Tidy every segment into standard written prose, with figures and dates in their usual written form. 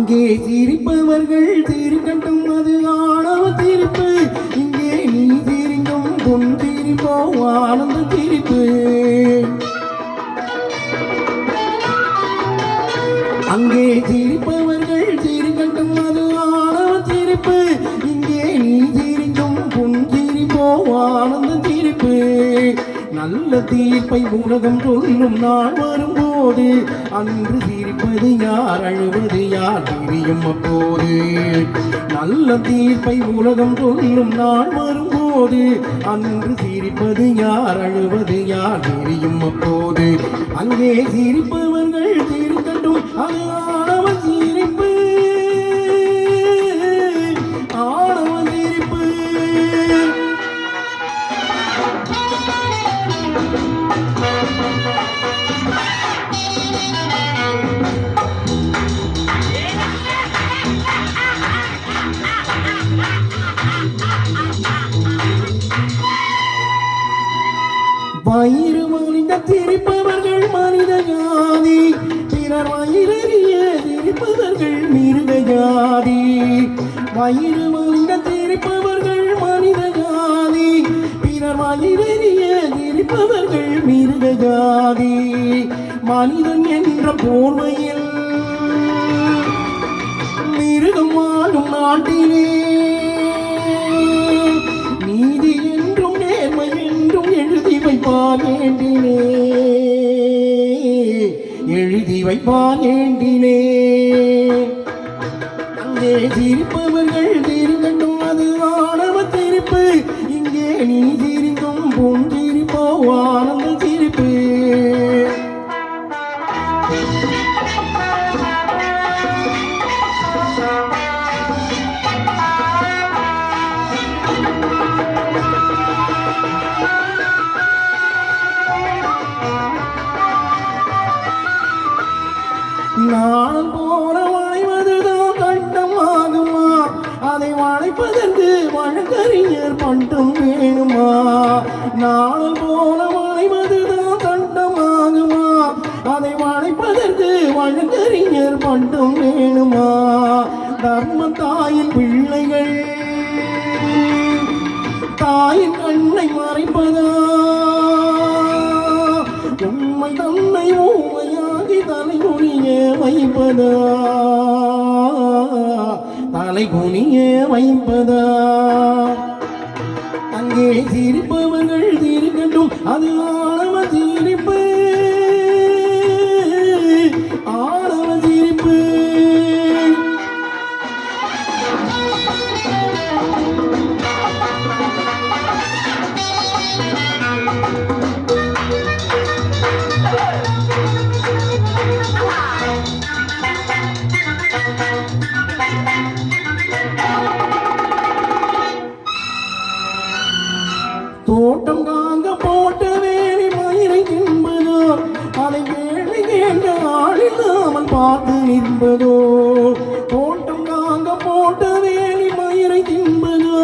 அங்கே சிரிப்பவர்கள் சிரிக்கட்டும், அது ஆணவ சிரிப்பு. இங்கே நீ சிரிக்கும் பொன் சிரிப்போ ஆனந்த சிரிப்பு. அங்கே சிரிப்பவர்கள் சிரிக்கட்டும், அது ஆணவ சிரிப்பு. இங்கே நீ சிரிக்கும் பொன் சிரிப்போ ஆனந்த சிரிப்பு. நல்ல தீர்ப்பை உலகம் சொல்லும் நாள் வரும்போது அன்று சிரிப்பது யார், அழுவது யார் தெரியும் அப்போது. நல்ல தீர்ப்பை உலகம் சொல்லும் நாள் வரும்போது அன்று சிரிப்பது யார், அழுவது யார் தெரியும் அப்போது. அங்கே சிரிப்பவர்கள் சிரிக்கட்டும், அது ஆணவ சிரிப்பு, ஆணவ சிரிப்பு. வயிறு மனித சிரிப்பவர்கள் மனித ஜாதி, பிறர் வயிறறிய சிரிப்பவர்கள் மிருக ஜாதி. வயிறு மனித சிரிப்பவர்கள் மனித ஜாதி, பிறர் வயிறறிய சிரிப்பவர்கள் மிருக ஜாதி. மனிதன் என்ற போர்வையில் மிருகம் வாழும் நாட்டிலே நீதி என்றும் நேர்மை என்றும் எழுதி வைப்பான் ஏண்டினே, எழுதி வைப்பான் ஏண்டினே. அங்கே சிரிப்பவர்கள் சிரிக்கட்டும், அது ஆணவ சிரிப்பு. இங்கே நீ சிரிக்கும் பொன் சிரிப்போ ஆனந்த சிரிப்பு. நாணம் போல வளைவதுதான் கட்டமாகுமா, அதை வளைப்பதற்கு வழக்கறிஞர் பட்டம் வேணுமா. நாணம் போல வளைவதுதான் கட்டமாகுமா, அதை வளைப்பதற்கு வழக்கறிஞர் பட்டம் வேணுமா. தர்ம தாயின் பிள்ளைகள் தாயின் கண்ணை மறைப்பதா, உண்மை தன்னை ஊமையாகி தலை குனிய வைப்பதா, தலை குனிய வைப்பதா. அங்கே சிரிப்பவர்கள் சிரிக்கட்டும், அது ஆணவ சிரிப்பு, ஆணவ சிரிப்பு. தோட்டம் காங்க போட்ட வேலி மயிரை தின்பதோ, அதை கேள்வி கேட்ட ஆளில்லாமல் பார்த்து நிற்பதோ. தோட்டம் காங்க போட்ட வேலி மயிரை தின்பதோ,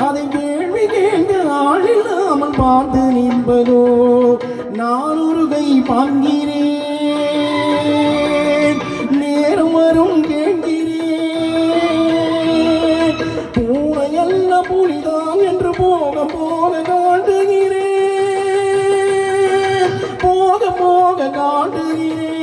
அதை கேள்வி கேட்ட ஆளில்லாமல் பார்த்து நிற்பதோ. நான் ஒரு கை பார்க்கிறேன், நேரம் வரும் கேட்கிறேன். பூனையல்ல புலிதான் என்று போக போக காட்டுகிறேன், போக போக காட்டுகிறேன்.